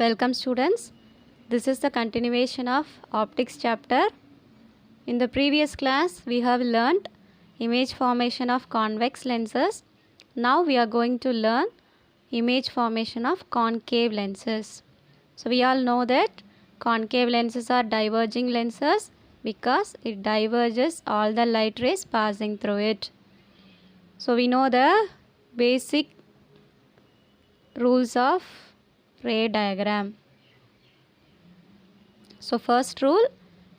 Welcome students. This is the continuation of optics chapter. In the previous class we have learnt image formation of convex lenses. Now we are going to learn image formation of concave lenses. So we all know that concave lenses are diverging lenses because it diverges all the light rays passing through it. So we know the basic rules of ray diagram. So first rule,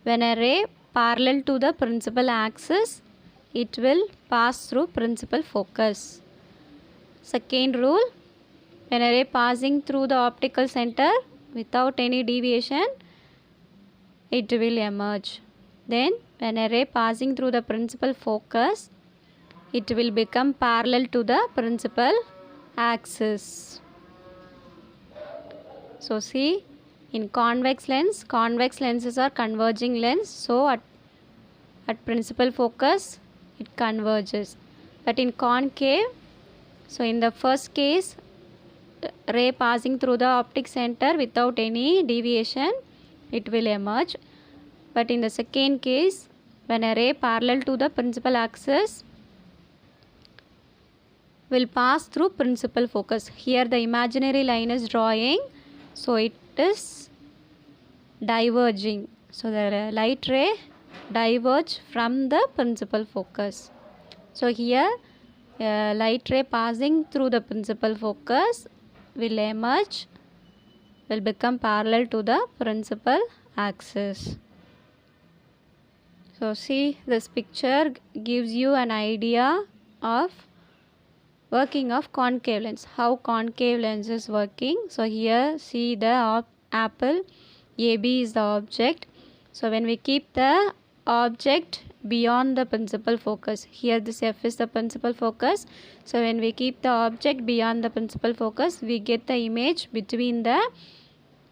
when a ray parallel to the principal axis, it will pass through principal focus. Second rule, when a ray passing through the optical center without any deviation, it will emerge. Then when a ray passing through the principal focus, it will become parallel to the principal axis. So see, in convex lenses are converging lens, so at principal focus it converges. But in concave, so in the first case, ray passing through the optic center without any deviation, it will emerge. But in the second case, when a ray parallel to the principal axis will pass through principal focus. Here the imaginary line is drawing, so it is diverging. So the light ray diverge from the principal focus. So here light ray passing through the principal focus will emerge, will become parallel to the principal axis. So see, this picture gives you an idea of working of concave lens, how concave lens is working. So here see the apple, AB is the object. So when we keep the object beyond the principal focus, here this F is the principal focus. So when we keep the object beyond the principal focus, we get the image between the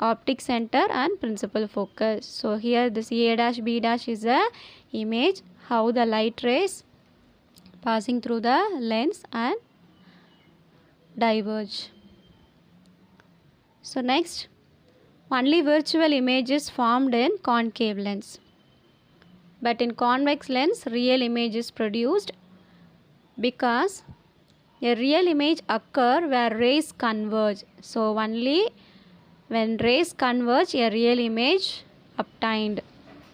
optic center and principal focus. So here this A dash B dash is the image how the light rays passing through the lens and diverge. So next, only virtual image is formed in concave lens, but in convex lens real image is produced because a real image occur where rays converge. So only when rays converge a real image obtained,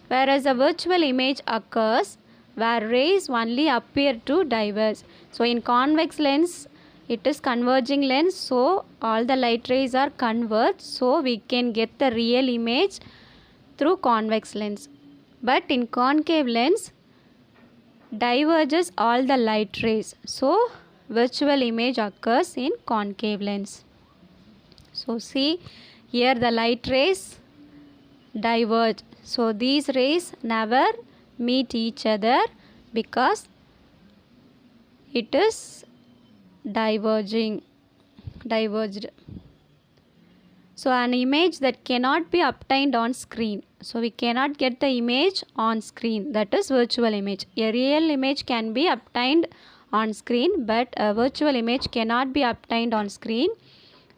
whereas a virtual image occurs where rays only appear to diverge. So in convex lens it is converging lens, so all the light rays are converged, so we can get the real image through convex lens. But in concave lens diverges all the light rays, so virtual image occurs in concave lens. So see, here the light rays diverge, so these rays never meet each other because it is diverged. So an image that cannot be obtained on screen, so we cannot get the image on screen, that is virtual image. A real image can be obtained on screen, but a virtual image cannot be obtained on screen.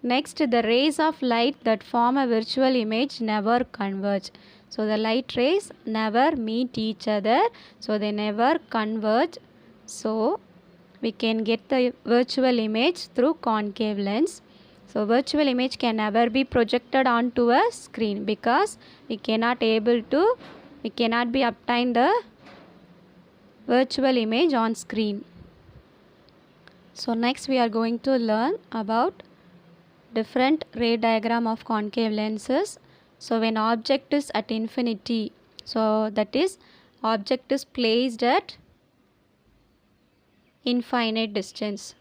Next, the rays of light that form a virtual image never converge. So the light rays never meet each other, so they never converge. So we can get the virtual image through concave lens. So virtual image can never be projected onto a screen because we cannot be obtained the virtual image on screen. So next we are going to learn about different ray diagram of concave lenses. So when object is at infinity, so that is object is placed at infinite distance.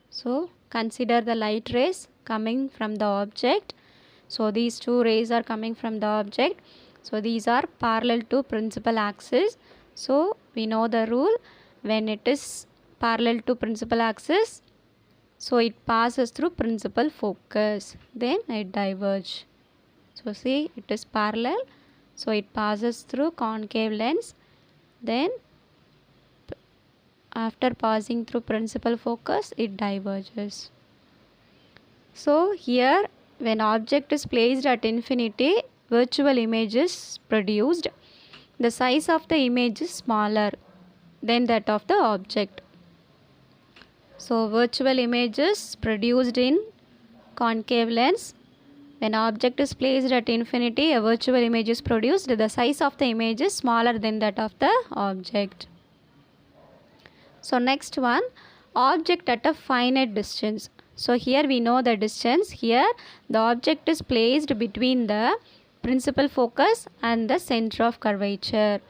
So consider the light rays coming from the object. So these two rays are coming from the object. So these are parallel to principal axis. So we know the rule, when it is parallel to principal axis, so it passes through principal focus, then it diverge. So see, it is parallel, so it passes through concave lens, then after passing through principal focus it diverges. So here when object is placed at infinity, virtual image is produced. The size of the image is smaller than that of the object. So virtual image is produced in concave lens. When object is placed at infinity, a virtual image is produced. The size of the image is smaller than that of the object. So next one, object at a finite distance. So here we know the distance. Here the object is placed between the principal focus and the center of curvature.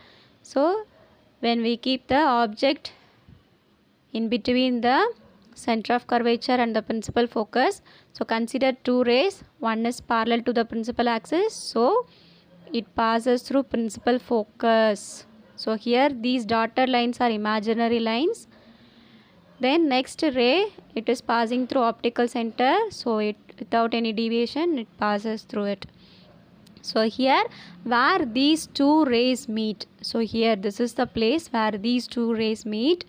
So when we keep the object in between the center of curvature and the principal focus, so consider two rays. One is parallel to the principal axis, so it passes through principal focus. So here these dotted lines are imaginary lines. Then next ray, it is passing through optical center, so it without any deviation it passes through it. So here where these two rays meet, so here this is the place where these two rays meet.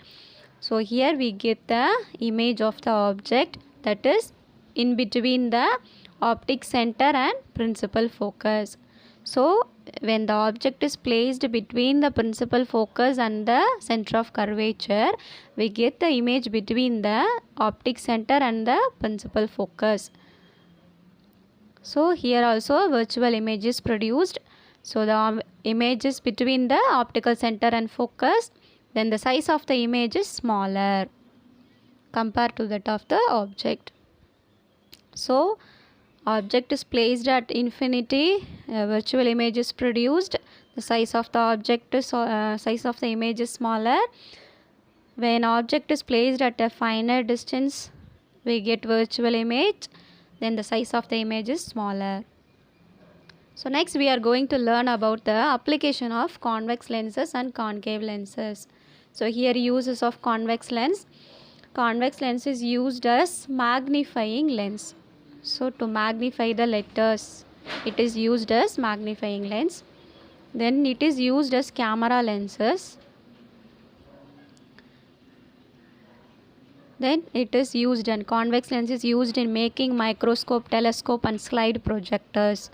So here we get the image of the object that is in between the optic center and principal focus. So when the object is placed between the principal focus and the center of curvature, we get the image between the optic center and the principal focus. So here also virtual image is produced. So the image is between the optical center and focus. Then the size of the image is smaller compared to that of the object. So object is placed at infinity, a virtual image is produced. The size of the object is size of the image is smaller. When object is placed at a finite distance, we get virtual image. Then the size of the image is smaller. So next we are going to learn about the application of convex lenses and concave lenses. So here uses of convex lens. Convex lens is used as magnifying lens. So to magnify the letters, it is used as magnifying lens. Then it is used as camera lenses. Then it is used, and convex lens is used in making microscope, telescope and slide projectors.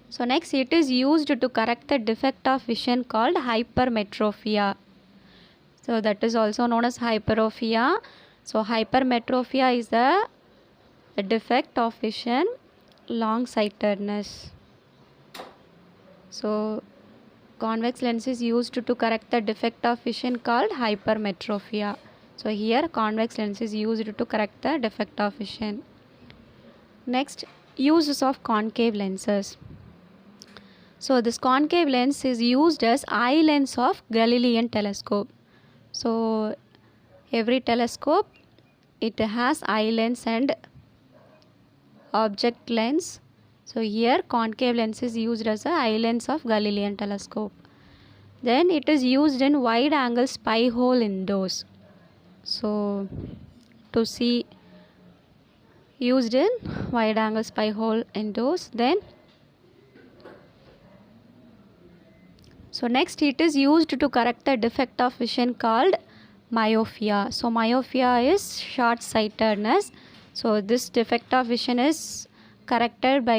So next it is used to correct the defect of vision called hypermetropia. So that is also known as hyperopia. So hypermetropia is the defect of vision, long-sightedness. So convex lens is used to correct the defect of vision called hypermetropia. So here convex lens is used to correct the defect of vision. Next, uses of concave lenses. So this concave lens is used as eye lens of Galilean telescope. So every telescope, it has eye lens and object lens. So here concave lens is used as a eye lens of Galilean telescope. Then it is used in wide angle spy hole indoors. So to see, used in wide angle spy hole indoors. Then so next it is used to correct the defect of vision called myopia. So myopia is short sightedness. So this defect of vision is corrected by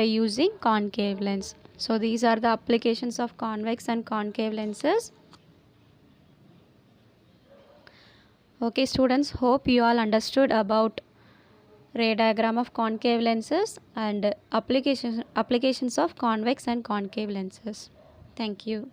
using concave lens. So these are the applications of convex and concave lenses. Okay students, hope you all understood about ray diagram of concave lenses and applications of convex and concave lenses. Thank you.